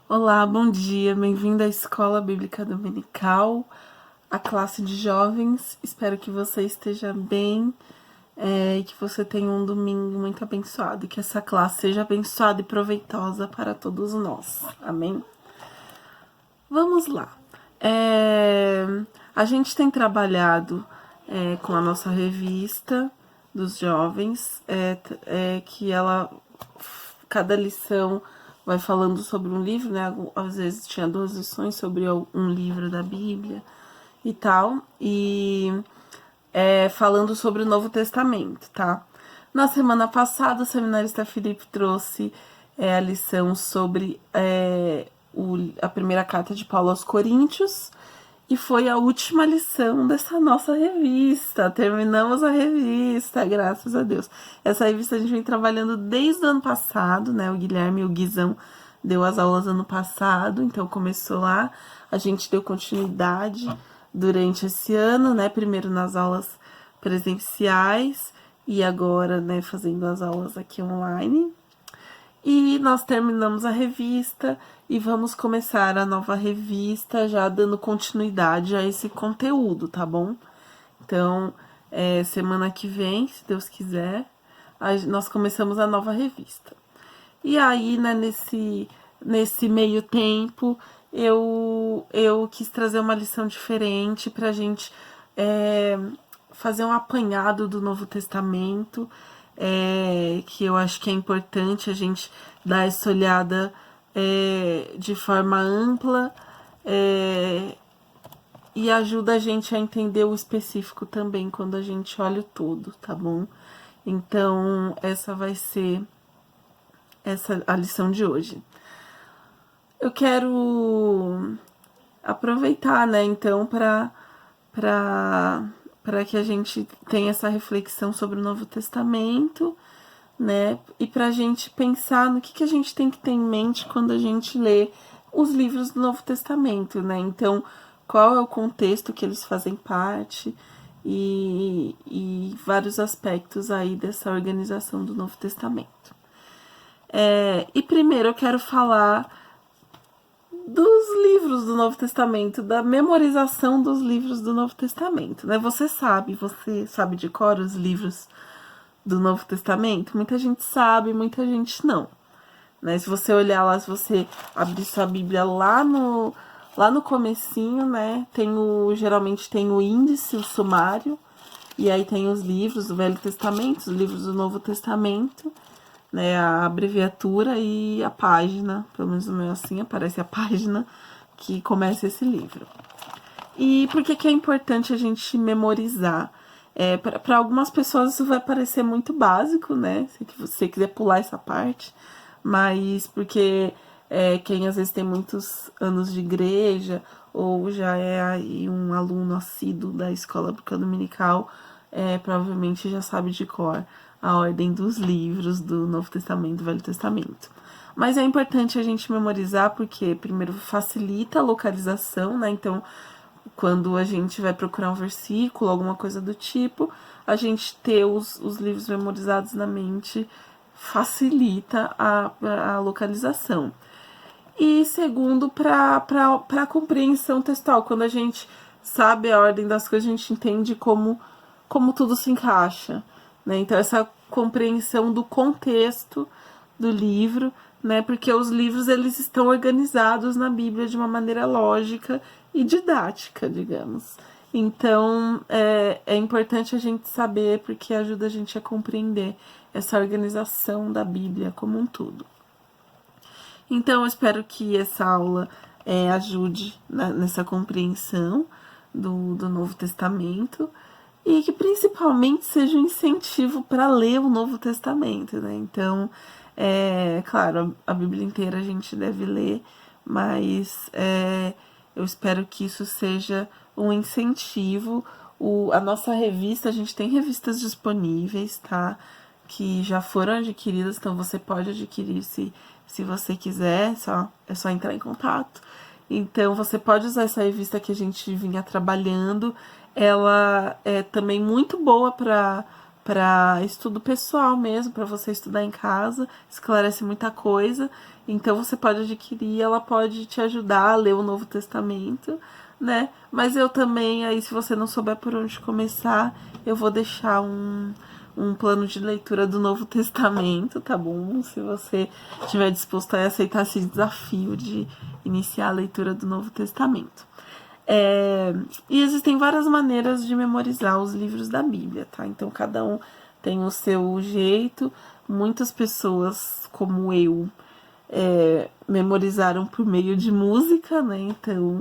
Olá, bom dia, bem-vindo à Escola Bíblica Dominical, a classe de jovens. Espero que você esteja bem e que você tenha um domingo muito abençoado, e que essa classe seja abençoada e proveitosa para todos nós. Amém? Vamos lá. A gente tem trabalhado com a nossa revista dos jovens, que ela, cada lição vai falando sobre um livro, né? Às vezes tinha 2 lições sobre um livro da Bíblia e tal, e falando sobre o Novo Testamento, tá? Na semana passada, o seminarista Felipe trouxe a lição sobre a primeira carta de Paulo aos Coríntios, e foi a última lição dessa nossa revista. Terminamos a revista, graças a Deus. Essa revista a gente vem trabalhando desde o ano passado, né? O Guilherme e o Guizão deu as aulas ano passado, então começou lá. A gente deu continuidade durante esse ano, né? Primeiro nas aulas presenciais e agora, né, fazendo as aulas aqui online. E nós terminamos a revista e vamos começar a nova revista, já dando continuidade a esse conteúdo, tá bom? Então, semana que vem, se Deus quiser, nós começamos a nova revista. E aí, né, nesse meio tempo, eu quis trazer uma lição diferente pra gente fazer um apanhado do Novo Testamento, que eu acho que é importante a gente dar essa olhada de forma ampla, e ajuda a gente a entender o específico também quando a gente olha o todo, tá bom? Então, essa vai ser a lição de hoje. Eu quero aproveitar, né, então, para que a gente tenha essa reflexão sobre o Novo Testamento, né, e para a gente pensar no que a gente tem que ter em mente quando a gente lê os livros do Novo Testamento, né? Então, qual é o contexto que eles fazem parte e vários aspectos aí dessa organização do Novo Testamento. E primeiro eu quero falar dos livros do Novo Testamento, da memorização dos livros do Novo Testamento, né? Você sabe de cor os livros do Novo Testamento? Muita gente sabe, muita gente não, né? Se você olhar lá, se você abrir sua Bíblia lá no comecinho, né? Geralmente tem o índice, o sumário, e aí tem os livros do Velho Testamento, os livros do Novo Testamento, né, a abreviatura e a página, pelo menos no meu assim, aparece a página que começa esse livro. E por que é importante a gente memorizar? Para algumas pessoas isso vai parecer muito básico, né, se você quiser pular essa parte, mas porque quem às vezes tem muitos anos de igreja ou já é aí um aluno assíduo da escola bíblica dominical, provavelmente já sabe de cor a ordem dos livros do Novo Testamento e do Velho Testamento. Mas é importante a gente memorizar porque, primeiro, facilita a localização, né? Então, quando a gente vai procurar um versículo, alguma coisa do tipo, a gente ter os livros memorizados na mente facilita a localização. E segundo, para a compreensão textual, quando a gente sabe a ordem das coisas, a gente entende como tudo se encaixa, né? Então, essa compreensão do contexto do livro, né? Porque os livros, eles estão organizados na Bíblia de uma maneira lógica e didática, digamos. Então, é importante a gente saber, porque ajuda a gente a compreender essa organização da Bíblia como um todo. Então, eu espero que essa aula ajude nessa compreensão do Novo Testamento e que principalmente seja um incentivo para ler o Novo Testamento, né? Então, claro, a Bíblia inteira a gente deve ler, mas eu espero que isso seja um incentivo. A nossa revista, a gente tem revistas disponíveis, tá? Que já foram adquiridas, então você pode adquirir se você quiser, é só entrar em contato. Então, você pode usar essa revista que a gente vinha trabalhando. Ela é também muito boa para para estudo pessoal mesmo, para você estudar em casa, esclarece muita coisa. Então você pode adquirir, ela pode te ajudar a ler o Novo Testamento, né? Mas eu também, aí se você não souber por onde começar, eu vou deixar um plano de leitura do Novo Testamento, tá bom? Se você estiver disposto a aceitar esse desafio de iniciar a leitura do Novo Testamento. E existem várias maneiras de memorizar os livros da Bíblia, tá? Então cada um tem o seu jeito. Muitas pessoas, como eu, memorizaram por meio de música, né? Então,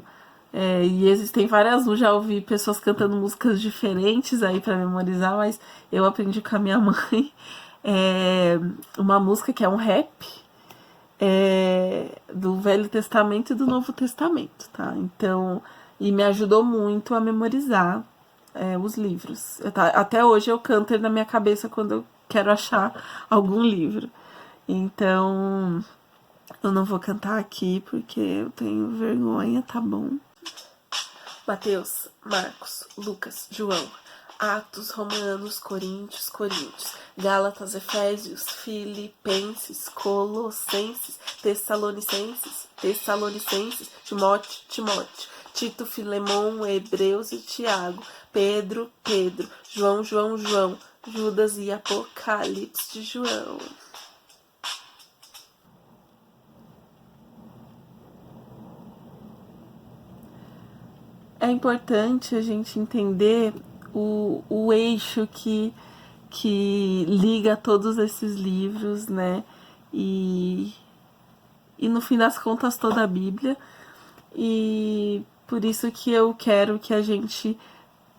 e existem várias, já ouvi pessoas cantando músicas diferentes aí para memorizar, mas eu aprendi com a minha mãe uma música que é um rap do Velho Testamento e do Novo Testamento, tá? Então, e me ajudou muito a memorizar os livros. Até hoje eu canto ele na minha cabeça quando eu quero achar algum livro. Então, eu não vou cantar aqui porque eu tenho vergonha, tá bom? Mateus, Marcos, Lucas, João, Atos, Romanos, Coríntios, Gálatas, Efésios, Filipenses, Colossenses, Tessalonicenses, Timóteo, Tito, Filemão, Hebreus e Tiago, Pedro, João, Judas e Apocalipse de João. É importante a gente entender o eixo que liga todos esses livros, né? E no fim das contas toda a Bíblia. E por isso que eu quero que a gente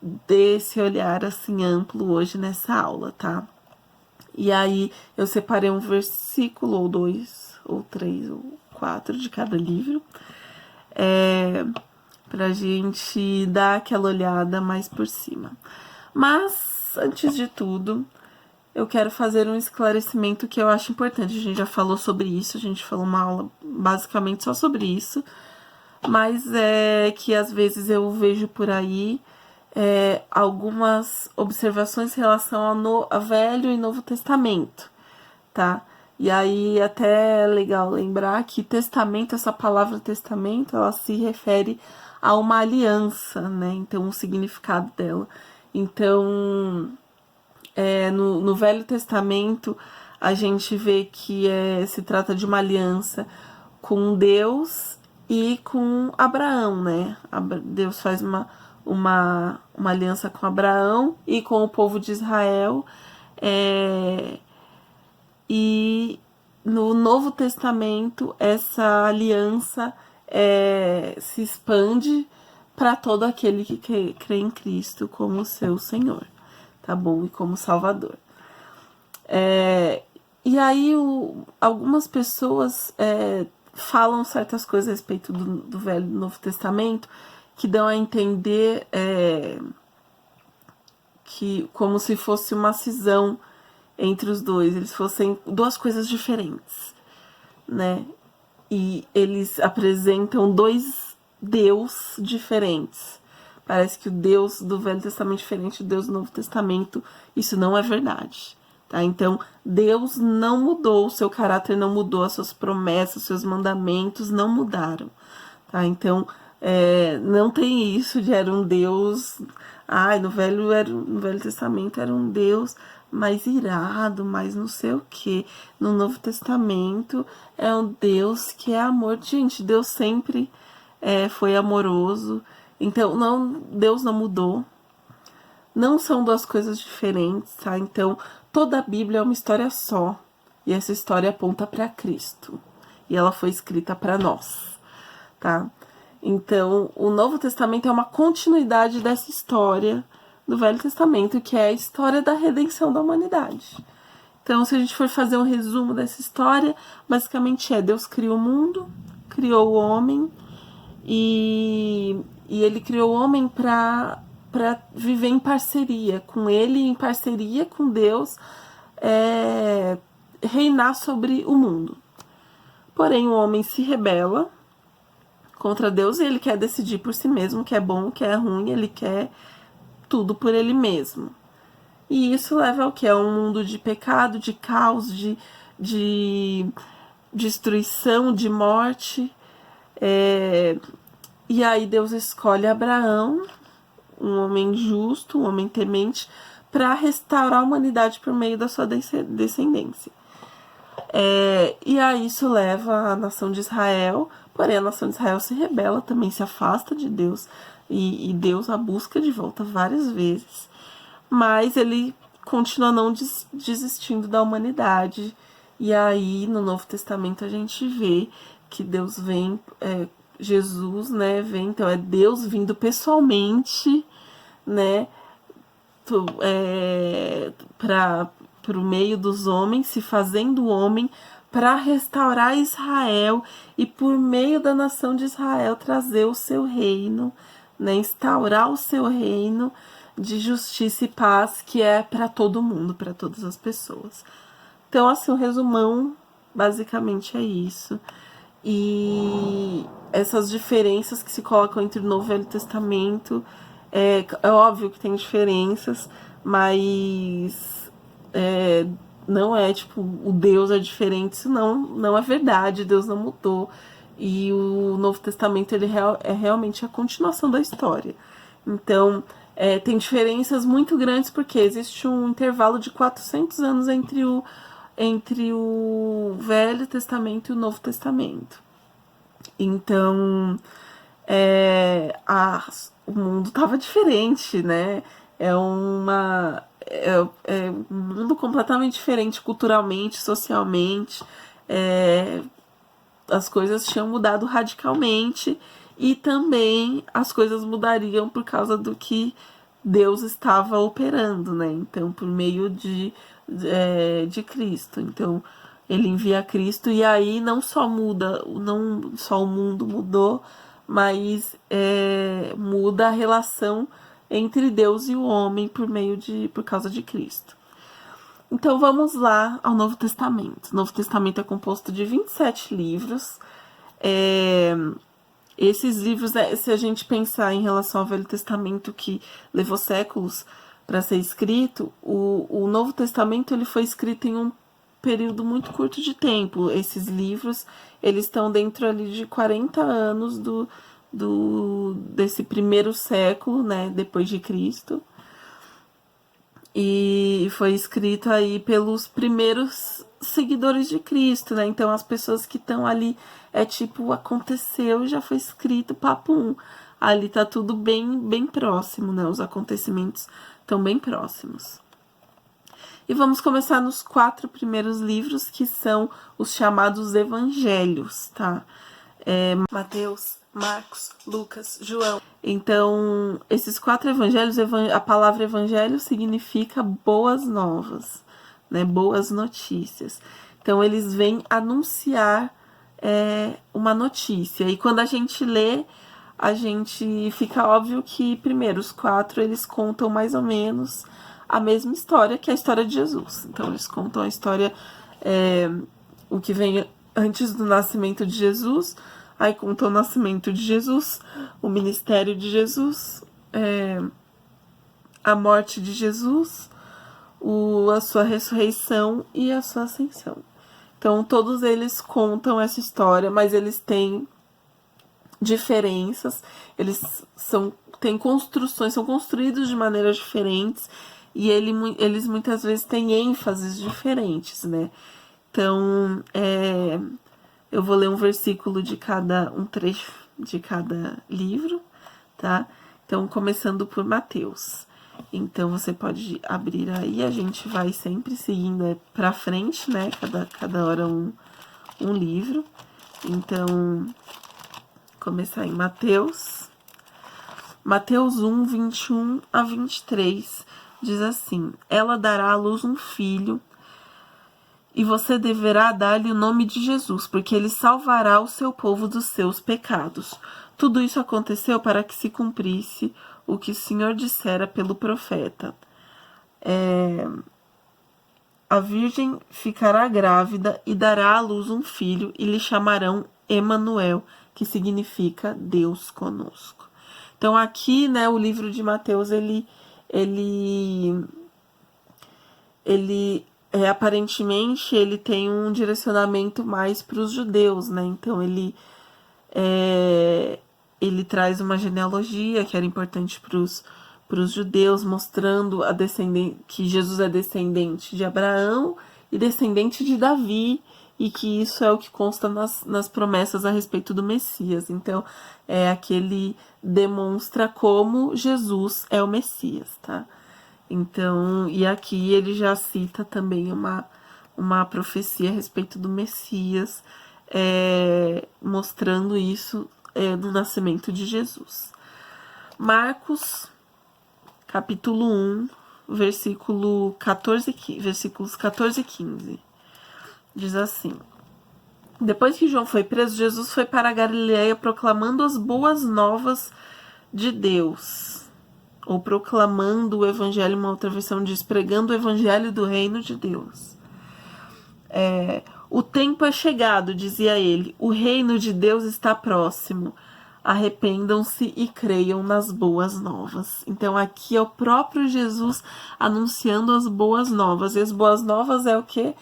dê esse olhar assim amplo hoje nessa aula, tá? E aí eu separei um versículo, ou 2, ou 3, ou 4 de cada livro, pra gente dar aquela olhada mais por cima. Mas, antes de tudo, eu quero fazer um esclarecimento que eu acho importante. A gente já falou sobre isso, a gente falou uma aula basicamente só sobre isso, mas é que às vezes eu vejo por aí algumas observações em relação ao Velho e Novo Testamento, tá? E aí até é legal lembrar que testamento, essa palavra testamento, ela se refere a uma aliança, né? Então o significado dela. Então, no Velho Testamento, a gente vê que se trata de uma aliança com Deus e com Abraão, né? Deus faz uma aliança com Abraão e com o povo de Israel. E no Novo Testamento, essa aliança se expande para todo aquele que crê em Cristo como seu Senhor, tá bom? E como Salvador. E aí algumas pessoas falam certas coisas a respeito do Velho e do Novo Testamento que dão a entender que como se fosse uma cisão entre os dois, eles fossem duas coisas diferentes, né? E eles apresentam dois Deus diferentes. Parece que o Deus do Velho Testamento é diferente do Deus do Novo Testamento. Isso não é verdade, tá? Então, Deus não mudou, o seu caráter não mudou, as suas promessas, os seus mandamentos não mudaram, tá? Então, não tem isso de era um Deus... no Velho Testamento era um Deus mais irado, mais não sei o que. No Novo Testamento é um Deus que é amor. Gente, Deus sempre foi amoroso. Então, Deus não mudou. Não são duas coisas diferentes, tá? Então, toda a Bíblia é uma história só. E essa história aponta para Cristo. E ela foi escrita para nós, tá? Então, o Novo Testamento é uma continuidade dessa história do Velho Testamento, que é a história da redenção da humanidade. Então, se a gente for fazer um resumo dessa história, basicamente Deus criou o mundo, criou o homem, e ele criou o homem para viver em parceria com ele, em parceria com Deus, reinar sobre o mundo. Porém, o homem se rebela contra Deus e ele quer decidir por si mesmo o que é bom, o que é ruim, ele quer tudo por ele mesmo. E isso leva ao quê? A um mundo de pecado, de caos, de destruição, de morte. E aí Deus escolhe Abraão, um homem justo, um homem temente, para restaurar a humanidade por meio da sua descendência. E aí isso leva a nação de Israel, porém a nação de Israel se rebela, também se afasta de Deus, e Deus a busca de volta várias vezes. Mas ele continua não desistindo da humanidade. E aí no Novo Testamento a gente vê que Deus vem, Jesus, né, vem, então é Deus vindo pessoalmente, né, para o meio dos homens, se fazendo homem, para restaurar Israel e por meio da nação de Israel trazer o seu reino, né, instaurar o seu reino de justiça e paz, que é para todo mundo, para todas as pessoas. Então, assim, o resumão basicamente é isso. E essas diferenças que se colocam entre o Novo e o Velho Testamento, é óbvio que tem diferenças, mas não é tipo, o Deus é diferente, isso não é verdade, Deus não mudou. E o Novo Testamento ele é realmente a continuação da história. Então, tem diferenças muito grandes porque existe um intervalo de 400 anos entre o Velho Testamento e o Novo Testamento. Então, o mundo estava diferente, né? É um mundo completamente diferente culturalmente, socialmente. As coisas tinham mudado radicalmente e também as coisas mudariam por causa do que Deus estava operando, né? Então, por meio de Cristo. Então, ele envia Cristo e aí não só o mundo mudou, mas muda a relação entre Deus e o homem por causa de Cristo. Então vamos lá ao Novo Testamento. O Novo Testamento é composto de 27 livros. Esses livros, se a gente pensar em relação ao Velho Testamento, que levou séculos para ser escrito, o Novo Testamento ele foi escrito em um período muito curto de tempo. Esses livros eles estão dentro ali de 40 anos desse primeiro século, né, depois de Cristo. E foi escrito aí pelos primeiros seguidores de Cristo, né? Então as pessoas que estão ali, aconteceu e já foi escrito, papo 1. Ali tá tudo bem próximo, né? Os acontecimentos estão bem próximos. E vamos começar nos 4 primeiros livros, que são os chamados evangelhos, tá? Mateus, Marcos, Lucas, João. Então, esses 4 evangelhos, a palavra evangelho significa boas novas, né? Boas notícias. Então, eles vêm anunciar uma notícia. E quando a gente lê, a gente fica óbvio que, primeiro, os 4, eles contam mais ou menos a mesma história, que é a história de Jesus. Então, eles contam a história, o que vem antes do nascimento de Jesus. Aí conta o nascimento de Jesus, o ministério de Jesus, a morte de Jesus, a sua ressurreição e a sua ascensão. Então, todos eles contam essa história, mas eles têm diferenças, eles têm construções, são construídos de maneiras diferentes e eles muitas vezes têm ênfases diferentes, né? Então, eu vou ler um versículo um trecho de cada livro, tá? Então, começando por Mateus. Então, você pode abrir aí, a gente vai sempre seguindo pra frente, né? Cada hora um livro. Então, começar em Mateus. Mateus 1, 21 a 23, diz assim: ela dará à luz um filho, e você deverá dar-lhe o nome de Jesus, porque ele salvará o seu povo dos seus pecados. Tudo isso aconteceu para que se cumprisse o que o Senhor dissera pelo profeta. A virgem ficará grávida e dará à luz um filho, e lhe chamarão Emanuel, que significa Deus conosco. Então aqui, né, o livro de Mateus, ele ele aparentemente ele tem um direcionamento mais para os judeus, né? Então ele traz uma genealogia que era importante para os judeus, mostrando que Jesus é descendente de Abraão e descendente de Davi, e que isso é o que consta nas promessas a respeito do Messias. Então, aqui ele demonstra como Jesus é o Messias, tá? Então, e aqui ele já cita também uma profecia a respeito do Messias, mostrando isso do nascimento de Jesus. Marcos, capítulo 1, versículos 14 e 15. Diz assim: depois que João foi preso, Jesus foi para a Galileia proclamando as boas novas de Deus. Ou proclamando o evangelho, uma outra versão diz, pregando o evangelho do reino de Deus. O tempo é chegado, dizia ele, o reino de Deus está próximo. Arrependam-se e creiam nas boas novas. Então aqui é o próprio Jesus anunciando as boas novas. E as boas novas é o quê?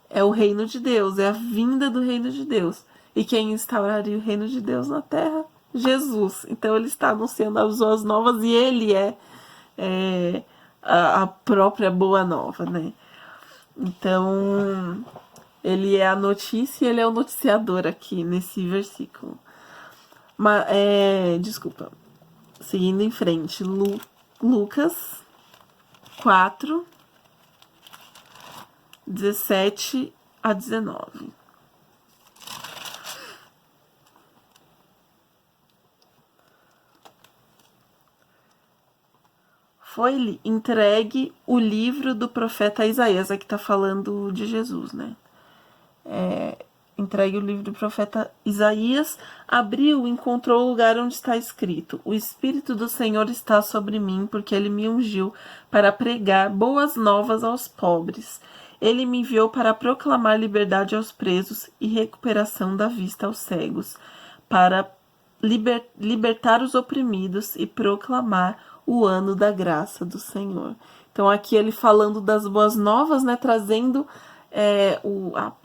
É o reino de Deus, é a vinda do reino de Deus. E quem instauraria o reino de Deus na terra? Jesus. Então ele está anunciando as boas novas e ele a própria boa nova, né? Então ele é a notícia e ele é o noticiador aqui nesse versículo. Mas, desculpa. Seguindo em frente, Lucas 4, 17 a 19. Foi-lhe entregue o livro do profeta Isaías. Aqui está falando de Jesus, né? Entregue o livro do profeta Isaías, abriu e encontrou o lugar onde está escrito: o Espírito do Senhor está sobre mim, porque ele me ungiu para pregar boas novas aos pobres. Ele me enviou para proclamar liberdade aos presos e recuperação da vista aos cegos, para libertar os oprimidos e proclamar o ano da graça do Senhor. Então aqui ele falando das boas novas, né, trazendo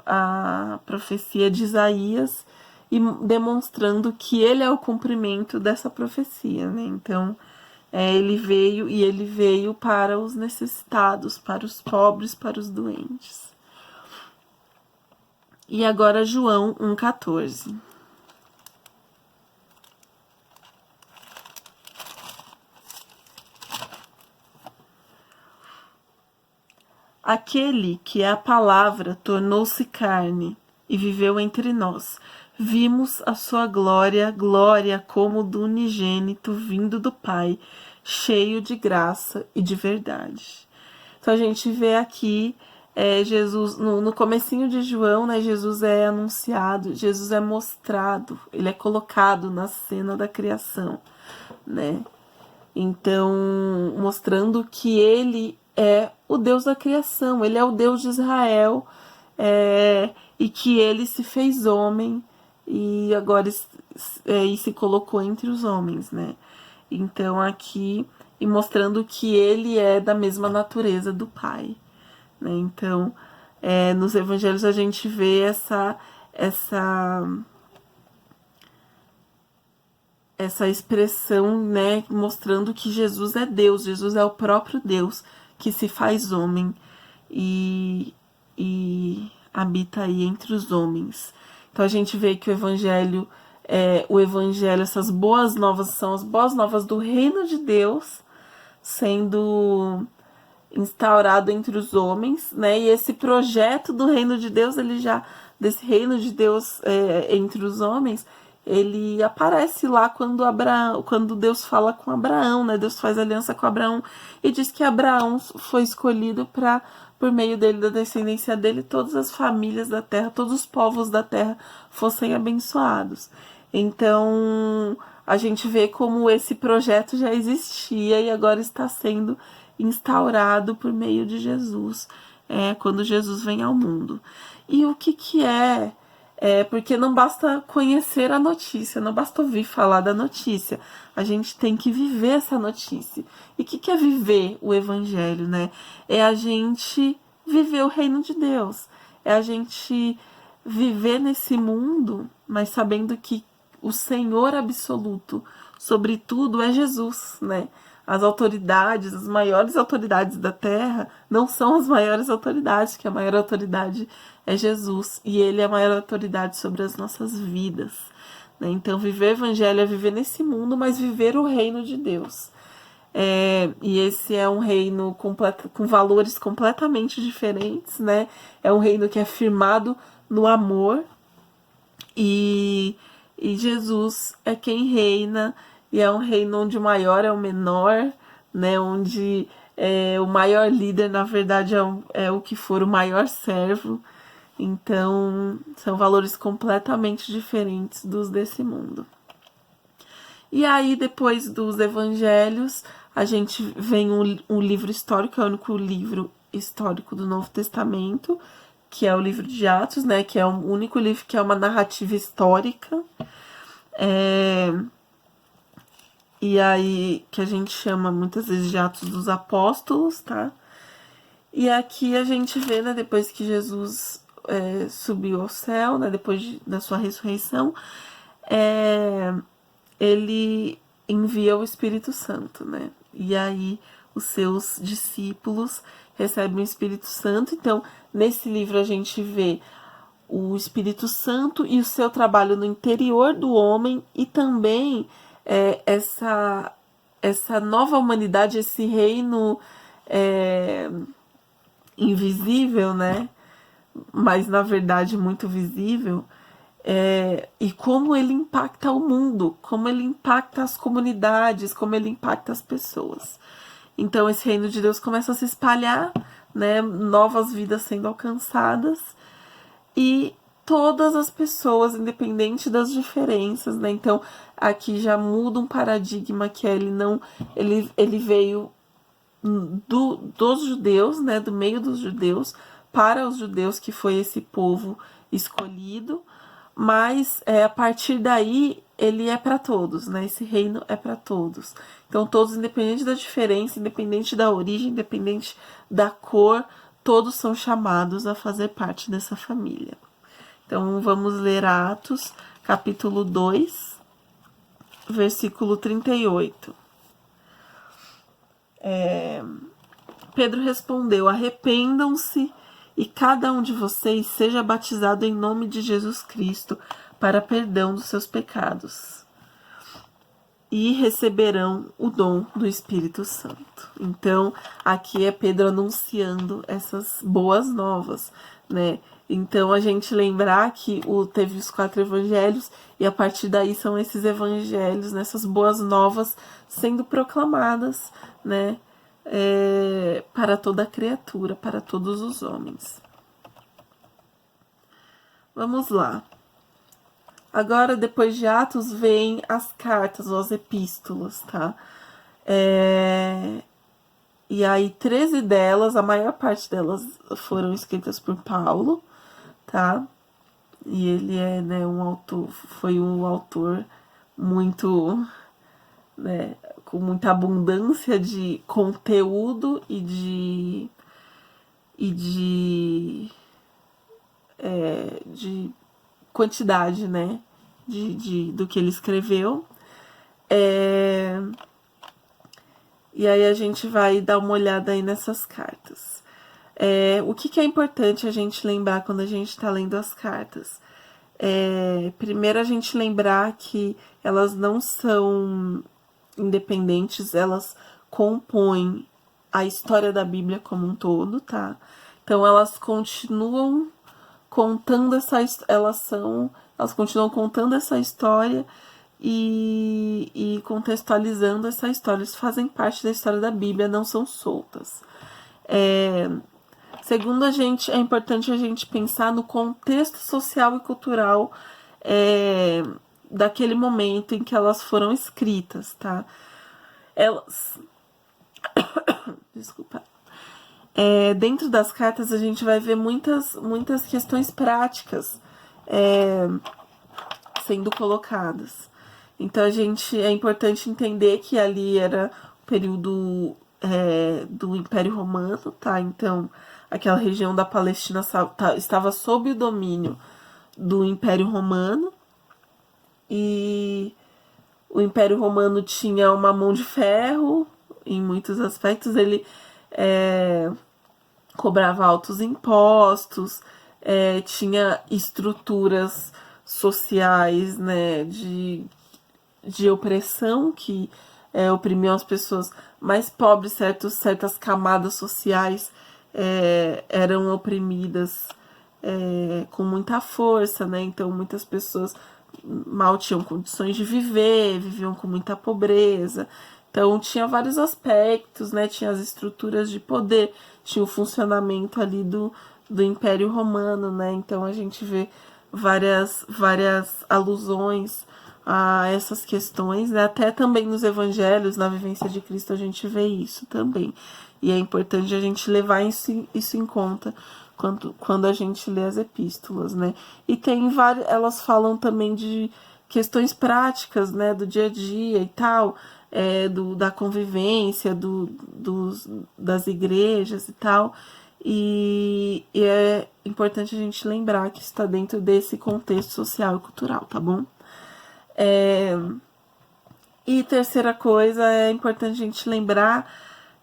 a profecia de Isaías e demonstrando que ele é o cumprimento dessa profecia, né? Então ele veio para os necessitados, para os pobres, para os doentes. E agora João 1,14. Aquele que é a palavra tornou-se carne e viveu entre nós. Vimos a sua glória, glória como do unigênito vindo do Pai, cheio de graça e de verdade. Então a gente vê aqui Jesus, no comecinho de João, né, Jesus é anunciado, Jesus é mostrado, ele é colocado na cena da criação, né? Então, mostrando que ele é o Deus da criação, ele é o Deus de Israel, e que ele se fez homem e agora e se colocou entre os homens, né? Então aqui, e mostrando que ele é da mesma natureza do Pai, né? Então, nos evangelhos a gente vê essa expressão, né, mostrando que Jesus é Deus, Jesus é o próprio Deus que se faz homem e habita aí entre os homens. Então a gente vê que o evangelho, essas boas novas são as boas novas do reino de Deus sendo instaurado entre os homens, né? E esse projeto do reino de Deus, desse reino de Deus entre os homens, ele aparece lá quando Deus fala com Abraão, né? Deus faz aliança com Abraão e diz que Abraão foi escolhido para, por meio dele, da descendência dele, todas as famílias da terra, todos os povos da terra fossem abençoados. Então, a gente vê como esse projeto já existia e agora está sendo instaurado por meio de Jesus, quando Jesus vem ao mundo. E o que é? Porque não basta conhecer a notícia, não basta ouvir falar da notícia, a gente tem que viver essa notícia. E o que é viver o evangelho, né? É a gente viver o reino de Deus. É a gente viver nesse mundo, mas sabendo que o Senhor absoluto sobre tudo é Jesus, né? As autoridades, as maiores autoridades da terra, não são as maiores autoridades, que a maior autoridade é Jesus. E Ele é a maior autoridade sobre as nossas vidas, né? Então, viver o evangelho é viver nesse mundo, mas viver o reino de Deus. E esse é um reino com valores completamente diferentes, né? É um reino que é firmado no amor, e Jesus é quem reina, e é um reino onde o maior é o menor, né? Onde o maior líder, na verdade, é o que for o maior servo. Então, são valores completamente diferentes dos desse mundo. E aí, depois dos evangelhos, a gente vem um livro histórico, é o único livro histórico do Novo Testamento, que é o livro de Atos, né? Que é o único livro que é uma narrativa histórica. E aí, que a gente chama muitas vezes de Atos dos Apóstolos, tá? E aqui a gente vê, né, depois que Jesus subiu ao céu, né, depois da sua ressurreição, ele envia o Espírito Santo, né? E aí os seus discípulos recebem o Espírito Santo. Então, nesse livro a gente vê o Espírito Santo e o seu trabalho no interior do homem, e também essa nova humanidade, esse reino invisível, né? Mas na verdade muito visível, e como ele impacta o mundo, como ele impacta as comunidades, como ele impacta as pessoas. Então esse reino de Deus começa a se espalhar, né? Novas vidas sendo alcançadas, e todas as pessoas, independente das diferenças, né? Então aqui já muda um paradigma, que ele veio dos judeus, né? Do meio dos judeus, para os judeus, que foi esse povo escolhido, mas a partir daí ele é para todos, né? Esse reino é para todos. Então todos, independente da diferença, independente da origem, independente da cor, todos são chamados a fazer parte dessa família. Então vamos ler Atos, capítulo 2, versículo 38. Pedro respondeu: arrependam-se e cada um de vocês seja batizado em nome de Jesus Cristo para perdão dos seus pecados, e receberão o dom do Espírito Santo. Então, aqui é Pedro anunciando essas boas novas, né? Então, a gente lembrar que teve os 4 evangelhos, e a partir daí são esses evangelhos, né, essas boas novas sendo proclamadas, né? Para toda criatura, para todos os homens. Vamos lá. Agora, depois de Atos, vem as cartas, ou as epístolas, tá? E aí, 13 delas, a maior parte delas foram escritas por Paulo, tá? E ele né, foi um autor muito, né, com muita abundância de conteúdo e de quantidade, né, do que ele escreveu. E aí a gente vai dar uma olhada aí nessas cartas. O que é importante a gente lembrar quando a gente está lendo as cartas? Primeiro, a gente lembrar que elas não são independentes, elas compõem a história da Bíblia como um todo, tá? Então elas continuam contando elas continuam contando essa história e contextualizando essa história. Eles fazem parte da história da Bíblia, não são soltas. Segundo, é importante a gente pensar no contexto social e cultural daquele momento em que elas foram escritas, tá? Elas... Desculpa. Dentro das cartas a gente vai ver muitas questões práticas sendo colocadas. Então é importante entender que ali era o período do Império Romano, tá? Então aquela região da Palestina estava sob o domínio do Império Romano, e o Império Romano tinha uma mão de ferro em muitos aspectos. Ele cobrava altos impostos, tinha estruturas sociais, né, de opressão que oprimiam as pessoas mais pobres. Certas camadas sociais eram oprimidas com muita força, né? Então muitas pessoas mal tinham condições de viver, viviam com muita pobreza. Então tinha vários aspectos, né? Tinha as estruturas de poder, tinha o funcionamento ali do Império Romano, né? Então a gente vê várias alusões a essas questões, né? Até também nos evangelhos, na vivência de Cristo, a gente vê isso também. E é importante a gente levar isso em conta quando a gente lê as epístolas, né? E tem várias, elas falam também de questões práticas, né, do dia a dia e tal, da convivência, das igrejas e tal. E é importante a gente lembrar que está dentro desse contexto social e cultural, tá bom? E terceira coisa, é importante a gente lembrar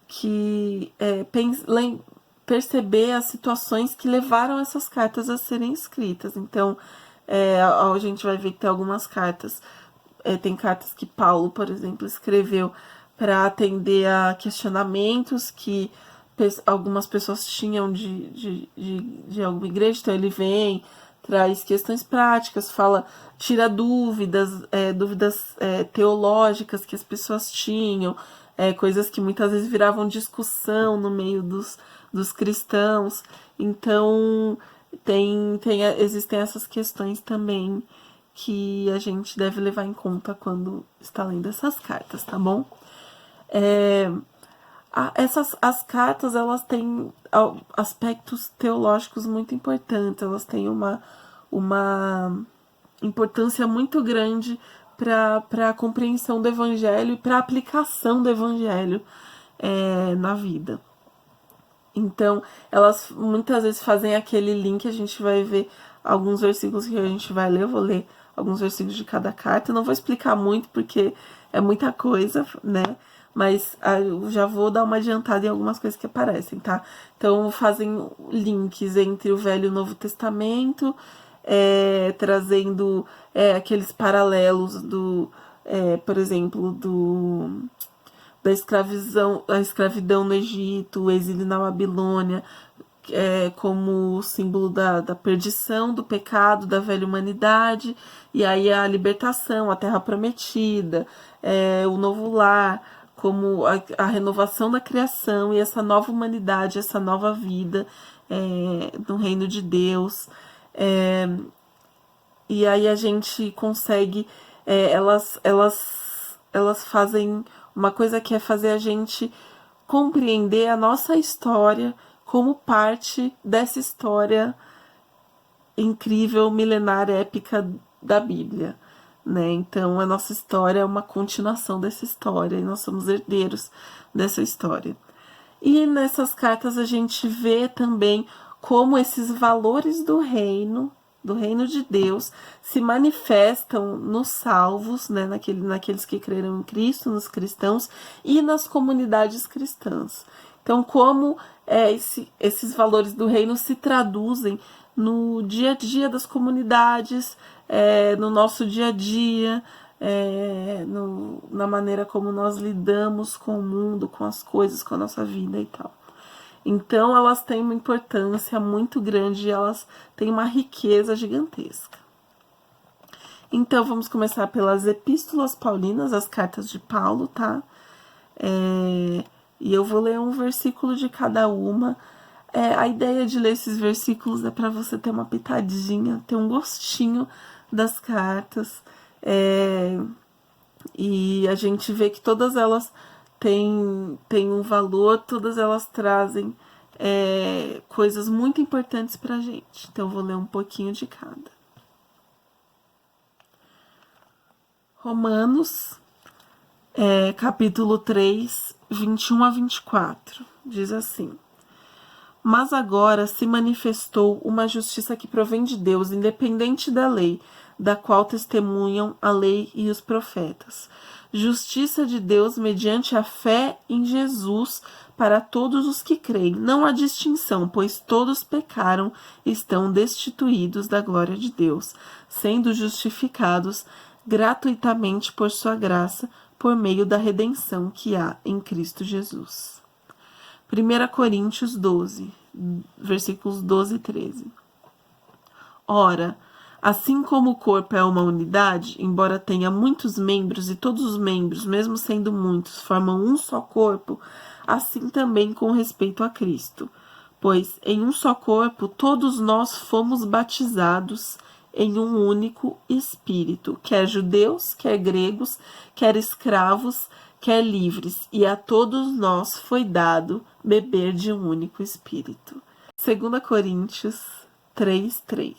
que perceber as situações que levaram essas cartas a serem escritas. Então, a gente vai ver que tem algumas cartas, tem cartas que Paulo, por exemplo, escreveu para atender a questionamentos que algumas pessoas tinham de alguma igreja. Então ele vem, traz questões práticas, tira dúvidas, teológicas que as pessoas tinham, coisas que muitas vezes viravam discussão no meio dos cristãos. Então existem essas questões também que a gente deve levar em conta quando está lendo essas cartas, tá bom? As cartas, elas têm aspectos teológicos muito importantes, elas têm uma importância muito grande para a compreensão do evangelho e para a aplicação do evangelho na vida. Então, elas muitas vezes fazem aquele link. A gente vai ver alguns versículos que a gente vai ler. Eu vou ler alguns versículos de cada carta. Eu não vou explicar muito porque é muita coisa, né? Mas eu já vou dar uma adiantada em algumas coisas que aparecem, tá? Então, fazem links entre o Velho e o Novo Testamento, trazendo aqueles paralelos por exemplo, da escravidão no Egito, o exílio na Babilônia, como símbolo da perdição, do pecado, da velha humanidade, e aí a libertação, a terra prometida, o novo lar, como a renovação da criação e essa nova humanidade, essa nova vida no reino de Deus. E aí a gente consegue, elas fazem uma coisa que é fazer a gente compreender a nossa história como parte dessa história incrível, milenária, épica da Bíblia, né? Então a nossa história é uma continuação dessa história e nós somos herdeiros dessa história. E nessas cartas a gente vê também como esses valores do reino de Deus, se manifestam nos salvos, né, naqueles que creram em Cristo, nos cristãos e nas comunidades cristãs. Então, como esses valores do reino se traduzem no dia a dia das comunidades, no nosso dia a dia, na maneira como nós lidamos com o mundo, com as coisas, com a nossa vida e tal. Então, elas têm uma importância muito grande, elas têm uma riqueza gigantesca. Então, vamos começar pelas epístolas paulinas, as cartas de Paulo, tá? E eu vou ler um versículo de cada uma. A ideia de ler esses versículos é para você ter uma pitadinha, ter um gostinho das cartas. E a gente vê que todas elas têm um valor, todas elas trazem coisas muito importantes pra gente. Então eu vou ler um pouquinho de cada. Romanos, capítulo 3, 21 a 24, diz assim: Mas agora se manifestou uma justiça que provém de Deus, independente da lei, da qual testemunham a lei e os profetas. Justiça de Deus mediante a fé em Jesus para todos os que creem. Não há distinção, pois todos pecaram e estão destituídos da glória de Deus, sendo justificados gratuitamente por sua graça, por meio da redenção que há em Cristo Jesus. 1 Coríntios 12, versículos 12 e 13. Ora, assim como o corpo é uma unidade, embora tenha muitos membros e todos os membros, mesmo sendo muitos, formam um só corpo, assim também com respeito a Cristo. Pois em um só corpo todos nós fomos batizados em um único Espírito, quer judeus, quer gregos, quer escravos, quer livres, e a todos nós foi dado beber de um único Espírito. 2 Coríntios 3:3.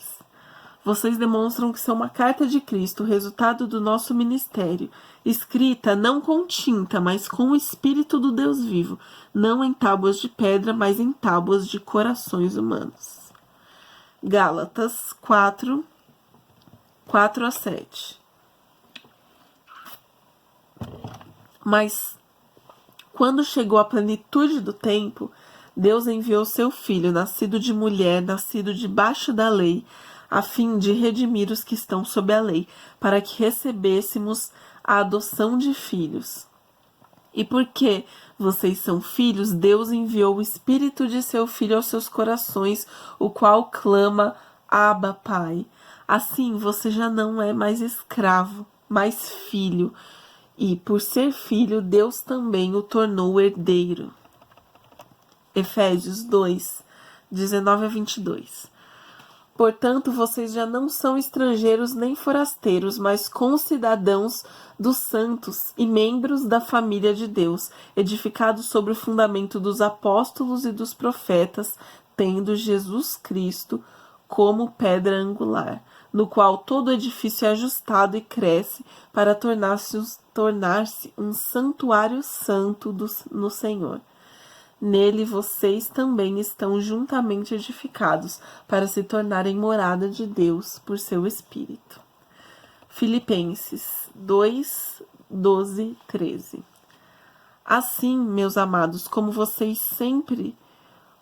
Vocês demonstram que são uma carta de Cristo, resultado do nosso ministério, escrita não com tinta, mas com o Espírito do Deus vivo, não em tábuas de pedra, mas em tábuas de corações humanos. Gálatas 4:4-7. Mas, quando chegou a plenitude do tempo, Deus enviou seu Filho, nascido de mulher, nascido debaixo da lei, a fim de redimir os que estão sob a lei, para que recebêssemos a adoção de filhos. E porque vocês são filhos, Deus enviou o Espírito de seu Filho aos seus corações, o qual clama, Abba, Pai. Assim, você já não é mais escravo, mas filho. E, por ser filho, Deus também o tornou herdeiro. Efésios 2:19-22. Portanto, vocês já não são estrangeiros nem forasteiros, mas concidadãos dos santos e membros da família de Deus, edificados sobre o fundamento dos apóstolos e dos profetas, tendo Jesus Cristo como pedra angular, no qual todo edifício é ajustado e cresce para tornar-se um santuário santo no Senhor. Nele vocês também estão juntamente edificados para se tornarem morada de Deus por seu Espírito. Filipenses 2:12-13. Assim, meus amados, como vocês sempre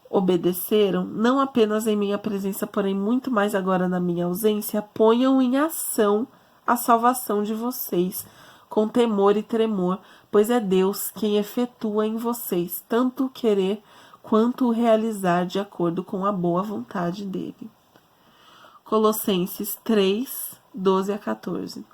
obedeceram, não apenas em minha presença, porém muito mais agora na minha ausência, ponham em ação a salvação de vocês, com temor e tremor, pois é Deus quem efetua em vocês tanto o querer quanto o realizar de acordo com a boa vontade dele. Colossenses 3:12-14.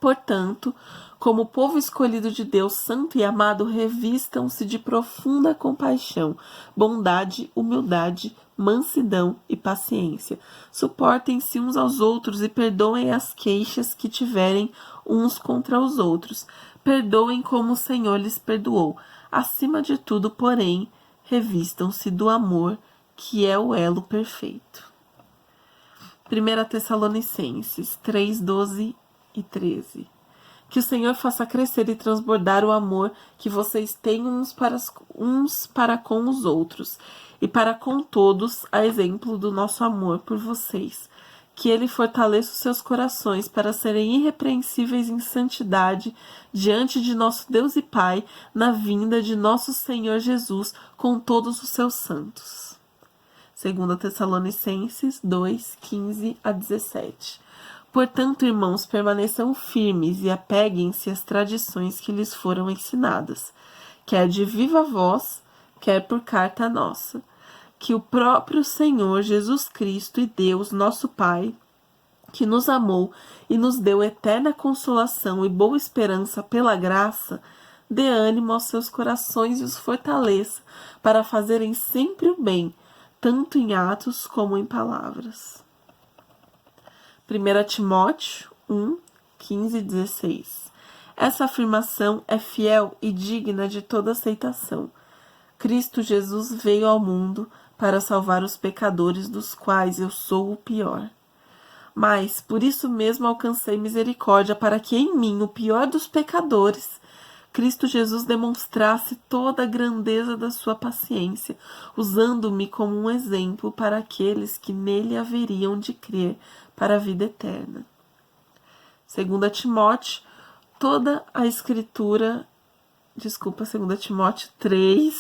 Portanto, como povo escolhido de Deus, santo e amado, revistam-se de profunda compaixão, bondade, humildade, mansidão e paciência. Suportem-se uns aos outros e perdoem as queixas que tiverem uns contra os outros. Perdoem como o Senhor lhes perdoou. Acima de tudo, porém, revistam-se do amor, que é o elo perfeito. 1 Tessalonicenses 3:12 e 13. Que o Senhor faça crescer e transbordar o amor que vocês têm uns para com os outros e para com todos, a exemplo do nosso amor por vocês. Que Ele fortaleça os seus corações para serem irrepreensíveis em santidade diante de nosso Deus e Pai na vinda de nosso Senhor Jesus com todos os seus santos. 2 Tessalonicenses 2:15-17. Portanto, irmãos, permaneçam firmes e apeguem-se às tradições que lhes foram ensinadas, quer de viva voz, quer por carta nossa. Que o próprio Senhor Jesus Cristo e Deus, nosso Pai, que nos amou e nos deu eterna consolação e boa esperança pela graça, dê ânimo aos seus corações e os fortaleça para fazerem sempre o bem, tanto em atos como em palavras. 1 Timóteo 1:15-16. Essa afirmação é fiel e digna de toda aceitação. Cristo Jesus veio ao mundo para salvar os pecadores, dos quais eu sou o pior. Mas, por isso mesmo, alcancei misericórdia, para que em mim, o pior dos pecadores, Cristo Jesus demonstrasse toda a grandeza da sua paciência, usando-me como um exemplo para aqueles que nele haveriam de crer para a vida eterna. 2 Timóteo, toda a escritura, 2 Timóteo 3,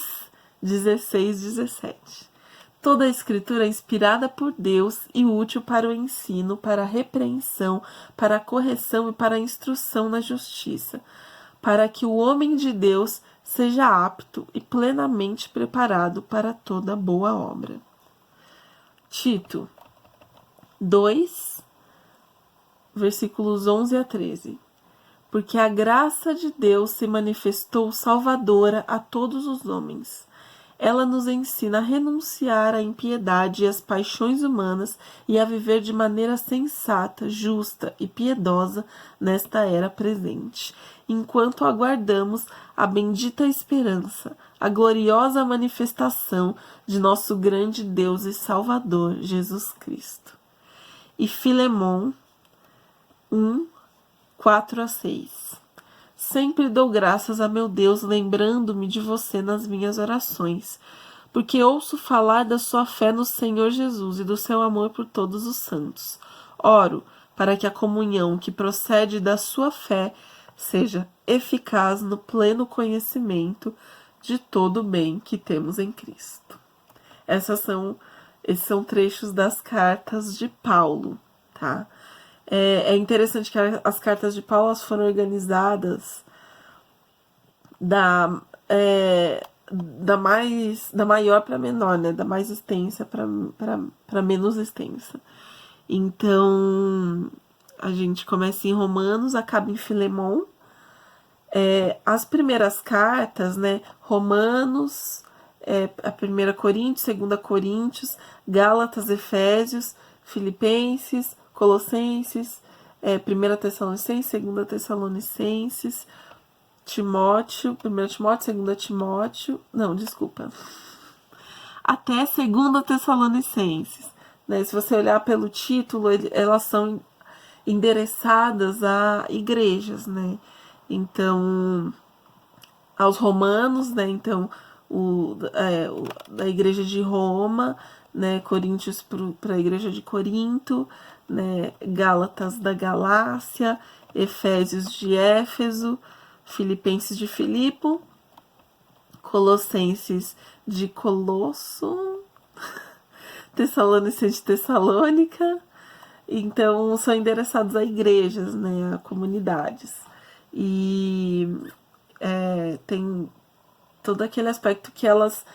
16, 17. Toda a escritura é inspirada por Deus e útil para o ensino, para a repreensão, para a correção e para a instrução na justiça, para que o homem de Deus seja apto e plenamente preparado para toda boa obra. Tito 2, versículos 11 a 13. Porque a graça de Deus se manifestou salvadora a todos os homens. Ela nos ensina a renunciar à impiedade e às paixões humanas e a viver de maneira sensata, justa e piedosa nesta era presente, enquanto aguardamos a bendita esperança, a gloriosa manifestação de nosso grande Deus e Salvador, Jesus Cristo. E Filemon 1, 4 a 6. Sempre dou graças a meu Deus, lembrando-me de você nas minhas orações, porque ouço falar da sua fé no Senhor Jesus e do seu amor por todos os santos. Oro para que a comunhão que procede da sua fé seja eficaz no pleno conhecimento de todo o bem que temos em Cristo. Esses são trechos das cartas de Paulo, tá? É interessante que as cartas de Paulo foram organizadas da maior para menor, né? Da mais extensa para menos extensa. Então, a gente começa em Romanos, acaba em Filemon. As primeiras cartas, né? Romanos, a 1 Coríntios, 2 Coríntios, Gálatas, Efésios, Filipenses, Colossenses, 1 Tessalonicenses, 2 Tessalonicenses, Timóteo, 1 Timóteo, 2 Timóteo, não, desculpa, até 2 Tessalonicenses, né? Se você olhar pelo título, elas são endereçadas a igrejas, né? Então, aos romanos, né? Então, da igreja de Roma, né? Coríntios para a igreja de Corinto, né? Gálatas da Galácia, Efésios de Éfeso, Filipenses de Filipo, Colossenses de Colosso, Tessalonicenses de Tessalônica. Então, são endereçados a igrejas, né? A comunidades. E tem todo aquele aspecto que elas,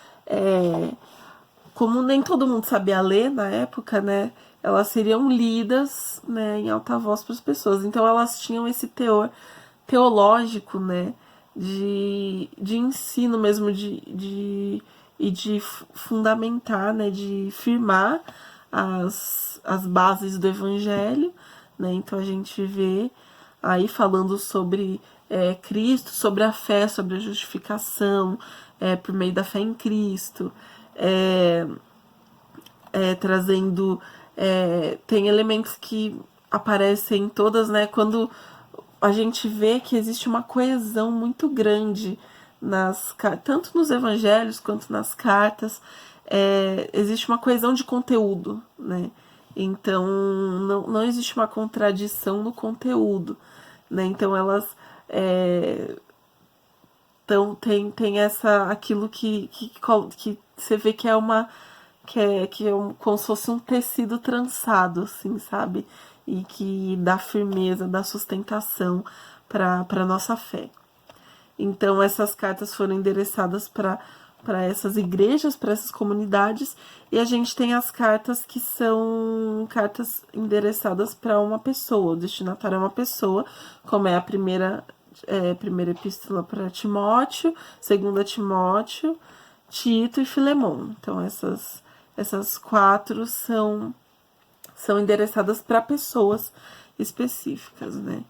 como nem todo mundo sabia ler na época, né? Elas seriam lidas, né, em alta voz para as pessoas. Então elas tinham esse teor teológico, né, de ensino mesmo, de fundamentar, né, de firmar as bases do evangelho, né? Então a gente vê aí falando sobre Cristo, sobre a fé, sobre a justificação por meio da fé em Cristo, trazendo tem elementos que aparecem em todas, né? Quando a gente vê que existe uma coesão muito grande tanto nos evangelhos quanto nas cartas, existe uma coesão de conteúdo, né? Então não existe uma contradição no conteúdo, né? Então elas tem aquilo que você vê que é como se fosse um tecido trançado, assim, sabe? E que dá firmeza, dá sustentação para a nossa fé. Então, essas cartas foram endereçadas para essas igrejas, para essas comunidades, e a gente tem as cartas que são cartas endereçadas para uma pessoa, o destinatário é uma pessoa, como é a primeira epístola para Timóteo, 2 Timóteo, Tito e Filemon. Então, essas 4 são endereçadas para pessoas específicas, né?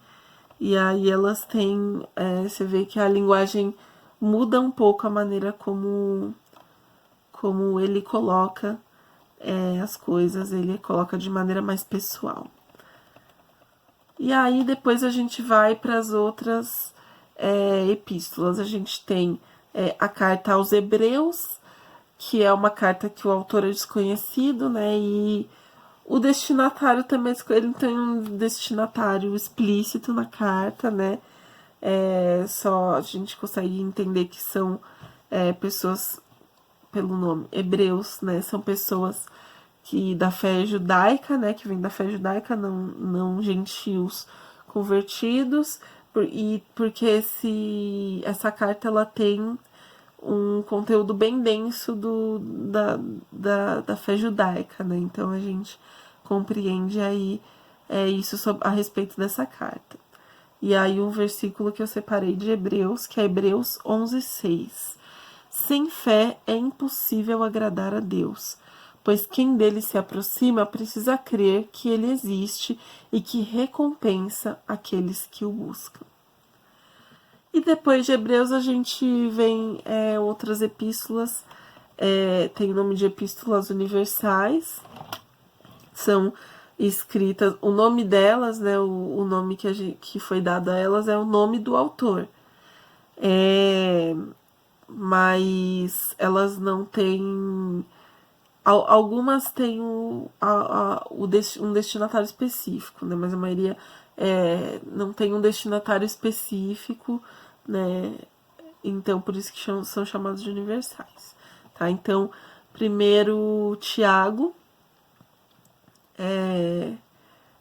E aí elas têm, você vê que a linguagem muda um pouco a maneira como ele coloca as coisas, ele coloca de maneira mais pessoal. E aí depois a gente vai para as outras epístolas. A gente tem a carta aos Hebreus, que é uma carta que o autor é desconhecido, né? E o destinatário também, ele tem um destinatário explícito na carta, né? Só a gente consegue entender que são pessoas, pelo nome, hebreus, né? São pessoas que da fé judaica, né? Que vem da fé judaica, não gentios convertidos, e porque essa carta ela tem um conteúdo bem denso da fé judaica, né? Então a gente compreende aí isso a respeito dessa carta. E aí um versículo que eu separei de Hebreus, que é Hebreus 11:6. Sem fé é impossível agradar a Deus, pois quem dele se aproxima precisa crer que ele existe e que recompensa aqueles que o buscam. E depois de Hebreus a gente vem outras epístolas, tem o nome de epístolas universais, são escritas, o nome delas, né, o nome que foi dado a elas é o nome do autor. Mas elas não têm. Algumas têm um destinatário específico, né? Mas a maioria não tem um destinatário específico, né? Então, por isso que são chamados de universais. Tá? Então, primeiro, Tiago.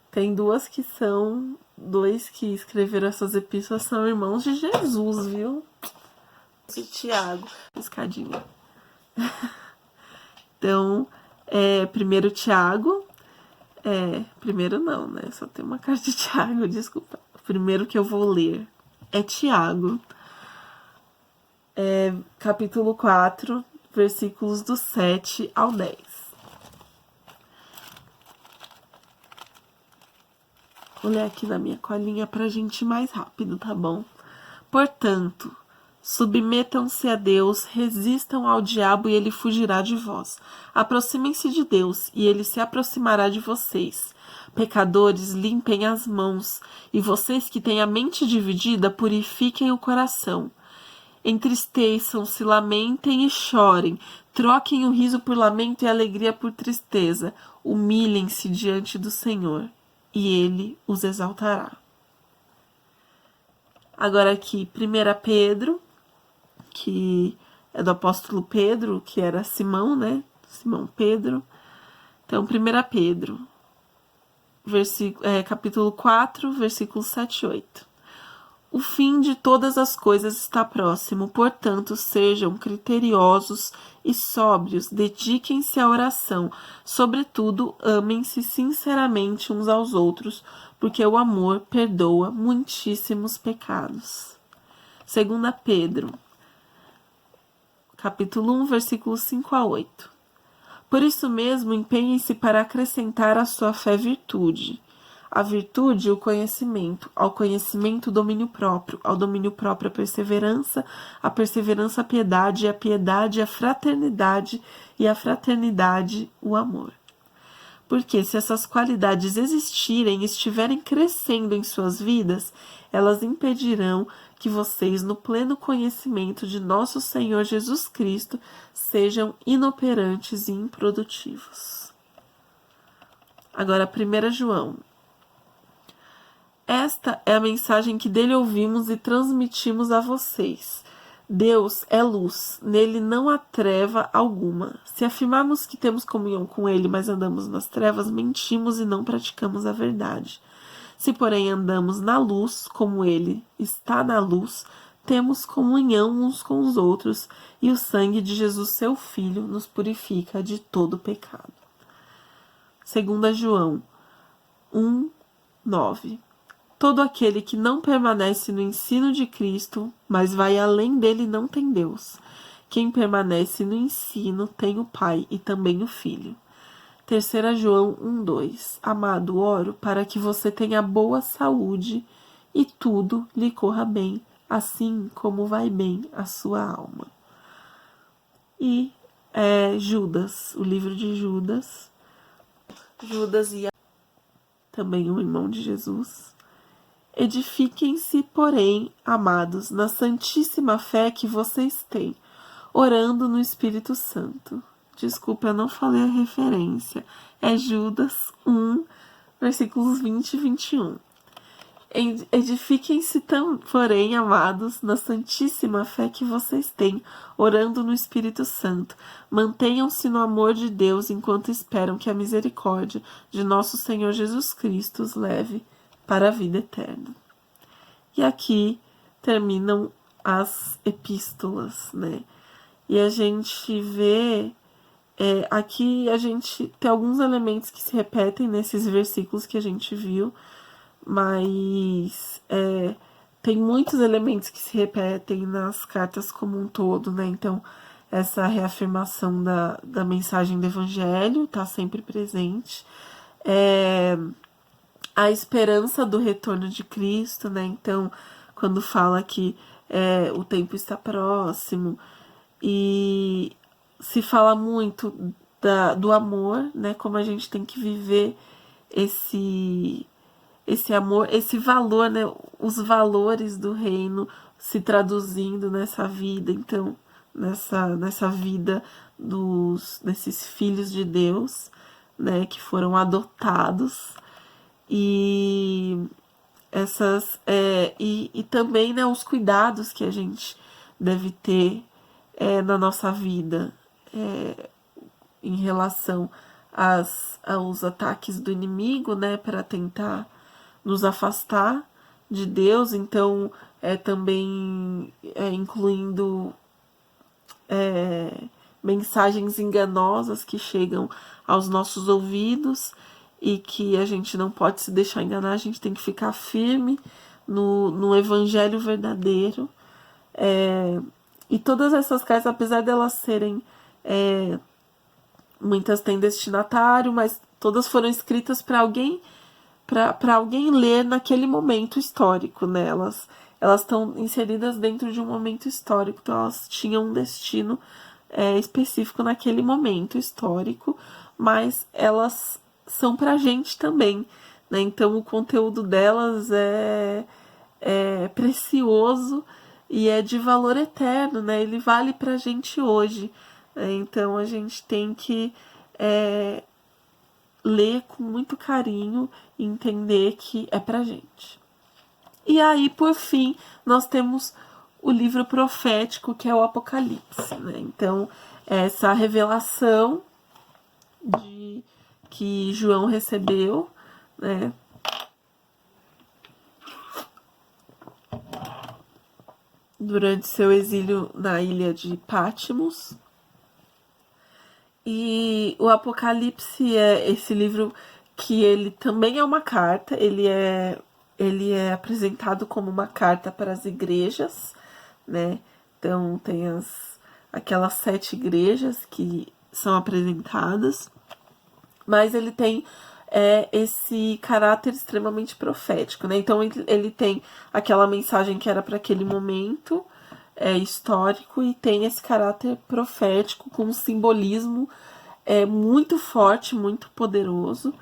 Tem dois que escreveram essas epístolas são irmãos de Jesus, viu? De Tiago, escadinha. Então, primeiro Tiago, primeiro não, né? Só tem uma carta de Tiago, desculpa. O primeiro que eu vou ler é Tiago, capítulo 4, versículos do 7 ao 10. Vou ler aqui na minha colinha pra gente ir mais rápido, tá bom? Portanto, submetam-se a Deus, resistam ao diabo e ele fugirá de vós. Aproximem-se de Deus e ele se aproximará de vocês. Pecadores, limpem as mãos, e vocês que têm a mente dividida, purifiquem o coração. Entristeçam-se, lamentem e chorem. Troquem o riso por lamento e a alegria por tristeza. Humilhem-se diante do Senhor, e ele os exaltará. Agora aqui, 1 Pedro, que é do apóstolo Pedro, que era Simão, né? Simão Pedro. Então, 1 Pedro, capítulo 4, versículos 7 e 8. O fim de todas as coisas está próximo, portanto, sejam criteriosos e sóbrios, dediquem-se à oração. Sobretudo, amem-se sinceramente uns aos outros, porque o amor perdoa muitíssimos pecados. 2 Pedro, capítulo 1, versículos 5 a 8. Por isso mesmo, empenhem-se para acrescentar à sua fé virtude. A virtude, o conhecimento. Ao conhecimento, o domínio próprio. Ao domínio próprio, a perseverança a piedade, a piedade, a fraternidade, e a fraternidade, o amor. Porque se essas qualidades existirem e estiverem crescendo em suas vidas, elas impedirão que vocês, no pleno conhecimento de nosso Senhor Jesus Cristo, sejam inoperantes e improdutivos. Agora, 1 João. Esta é a mensagem que dele ouvimos e transmitimos a vocês. Deus é luz, nele não há treva alguma. Se afirmarmos que temos comunhão com ele, mas andamos nas trevas, mentimos e não praticamos a verdade. Se, porém, andamos na luz, como ele está na luz, temos comunhão uns com os outros, e o sangue de Jesus, seu Filho, nos purifica de todo pecado. 2 João 1, 9. Todo aquele que não permanece no ensino de Cristo, mas vai além dele, não tem Deus. Quem permanece no ensino tem o Pai e também o Filho. 3 João 1:2. Amado, oro para que você tenha boa saúde e tudo lhe corra bem, assim como vai bem a sua alma. E Judas, o livro de Judas. Judas e também o irmão de Jesus. Edifiquem-se, porém, amados, na santíssima fé que vocês têm, orando no Espírito Santo. Desculpa, eu não falei a referência. É Judas 1, versículos 20 e 21. Edifiquem-se, porém, amados, na santíssima fé que vocês têm, orando no Espírito Santo. Mantenham-se no amor de Deus enquanto esperam que a misericórdia de nosso Senhor Jesus Cristo os leve para a vida eterna. E aqui terminam as epístolas, né? E a gente vê... aqui a gente tem alguns elementos que se repetem nesses versículos que a gente viu, mas tem muitos elementos que se repetem nas cartas como um todo, né? Então, essa reafirmação da mensagem do Evangelho está sempre presente. A esperança do retorno de Cristo, né? Então, quando fala que o tempo está próximo, e se fala muito do amor, né? Como a gente tem que viver esse amor, esse valor, né? Os valores do reino se traduzindo nessa vida, então, nessa vida desses filhos de Deus, né? Que foram adotados. E e também, né, os cuidados que a gente deve ter na nossa vida em relação aos ataques do inimigo, né, para tentar nos afastar de Deus. Então, também incluindo mensagens enganosas que chegam aos nossos ouvidos e que a gente não pode se deixar enganar, a gente tem que ficar firme no evangelho verdadeiro. E todas essas cartas, apesar delas serem... muitas têm destinatário, mas todas foram escritas para alguém ler naquele momento histórico, né? Elas estão inseridas dentro de um momento histórico, então elas tinham um destino específico naquele momento histórico, mas elas são pra gente também, né? Então o conteúdo delas é precioso e é de valor eterno, né? Ele vale pra gente hoje, né? Então a gente tem que ler com muito carinho e entender que é pra gente. E aí, por fim, nós temos o livro profético, que é o Apocalipse, né? Então, essa revelação que João recebeu, né, durante seu exílio na ilha de Patmos. E o Apocalipse é esse livro que ele também é uma carta, ele é apresentado como uma carta para as igrejas, né? Então tem aquelas 7 igrejas que são apresentadas, mas ele tem esse caráter extremamente profético, né? Então ele tem aquela mensagem que era para aquele momento histórico e tem esse caráter profético com um simbolismo muito forte, muito poderoso.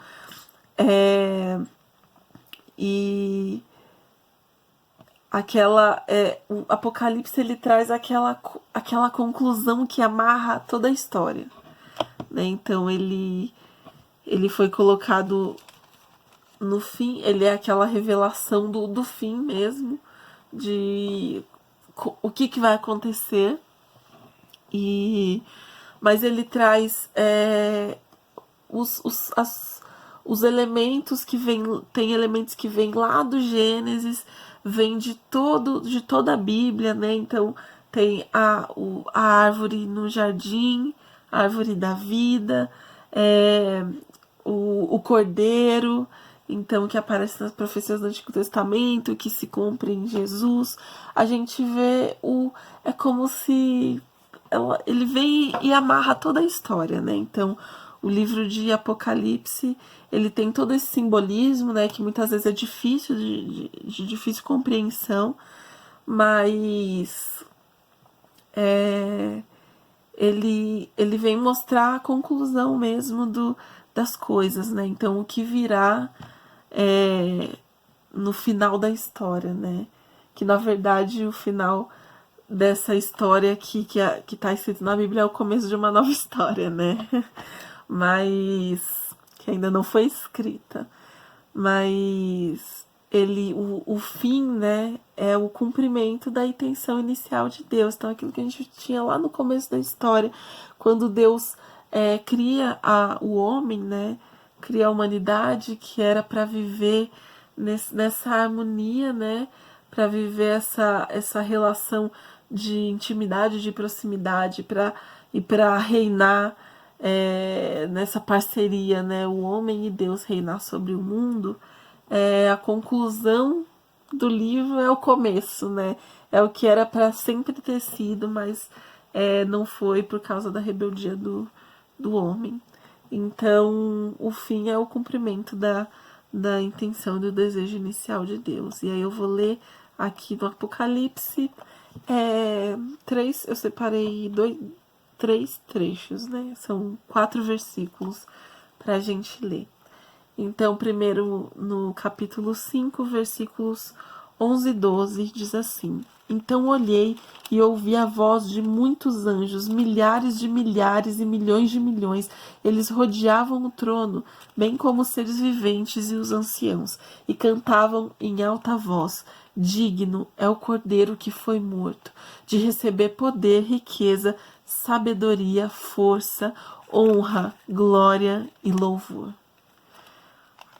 E o Apocalipse ele traz aquela conclusão que amarra toda a história, né? Então ele foi colocado no fim, ele é aquela revelação do fim mesmo, de o que vai acontecer, mas ele traz os elementos que tem elementos que vêm lá do Gênesis, vem de toda a Bíblia, né? Então tem a árvore no jardim, a árvore da vida, o cordeiro, então, que aparece nas profecias do Antigo Testamento, que se cumpre em Jesus. A gente vê é como se ele vem e amarra toda a história, né? Então, o livro de Apocalipse, ele tem todo esse simbolismo, né? Que muitas vezes é difícil, de difícil compreensão, mas ele vem mostrar a conclusão mesmo das coisas, né? Então, o que virá no final da história, né? Que na verdade o final dessa história que tá escrito na Bíblia é o começo de uma nova história, né? Mas que ainda não foi escrita. Mas o fim, né, é o cumprimento da intenção inicial de Deus. Então, aquilo que a gente tinha lá no começo da história, quando Deus cria o homem, né, cria a humanidade, que era para viver nessa harmonia, né, para viver essa relação de intimidade, de proximidade, para reinar nessa parceria, né, o homem e Deus reinar sobre o mundo. A conclusão do livro é o começo, né? É o que era para sempre ter sido, mas não foi por causa da rebeldia do homem. Então, o fim é o cumprimento da intenção e do desejo inicial de Deus. E aí eu vou ler aqui no Apocalipse eu separei três trechos, né? São 4 versículos para a gente ler. Então, primeiro no capítulo 5, versículos 11 e 12, diz assim: Então olhei e ouvi a voz de muitos anjos, milhares de milhares e milhões de milhões. Eles rodeavam o trono, bem como os seres viventes e os anciãos, e cantavam em alta voz: Digno é o Cordeiro que foi morto, de receber poder, riqueza, sabedoria, força, honra, glória e louvor.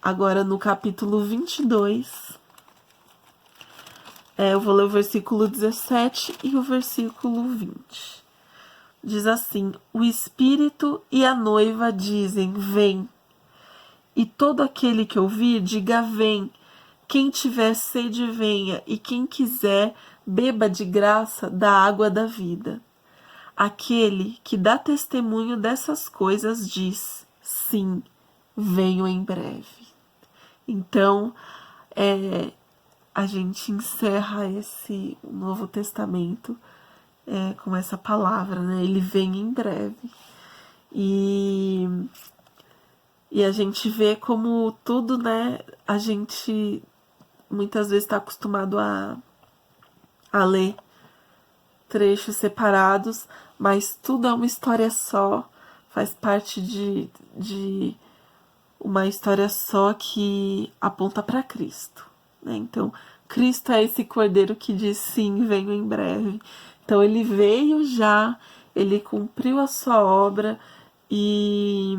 Agora no capítulo 22, eu vou ler o versículo 17 e o versículo 20. Diz assim: O Espírito e a noiva dizem: Vem. E todo aquele que ouvir, diga: Vem. Quem tiver sede, venha. E quem quiser, beba de graça da água da vida. Aquele que dá testemunho dessas coisas diz: Sim, venho em breve. Então, a gente encerra esse Novo Testamento com essa palavra, né? Ele vem em breve. E a gente vê como tudo, né? A gente muitas vezes está acostumado a ler trechos separados, mas tudo é uma história só, faz parte de uma história só que aponta para Cristo, né? Então, Cristo é esse cordeiro que diz sim, venho em breve. Então, ele veio já, ele cumpriu a sua obra e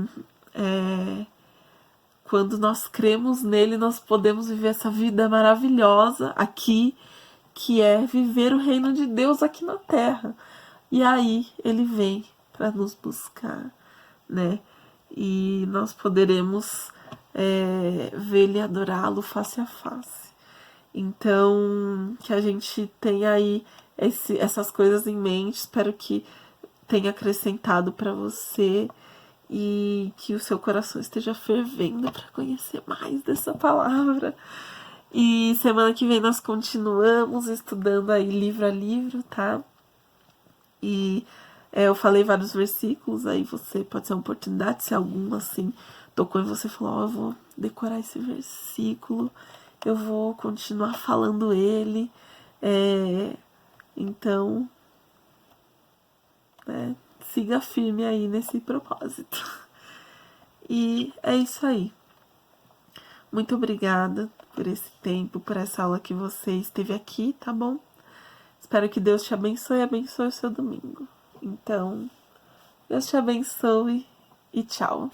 quando nós cremos nele, nós podemos viver essa vida maravilhosa aqui, que é viver o reino de Deus aqui na terra. E aí ele vem para nos buscar, né? E nós poderemos vê-lo e adorá-lo face a face. Então, que a gente tenha aí essas coisas em mente. Espero que tenha acrescentado para você e que o seu coração esteja fervendo para conhecer mais dessa palavra. E semana que vem nós continuamos estudando aí livro a livro, tá? E eu falei vários versículos, aí você pode ser uma oportunidade, se algum assim tocou em você e falou: eu vou decorar esse versículo, eu vou continuar falando ele. Então, siga firme aí nesse propósito. E é isso aí. Muito obrigada por esse tempo, por essa aula que você esteve aqui, tá bom? Espero que Deus te abençoe e abençoe o seu domingo. Então, Deus te abençoe e tchau.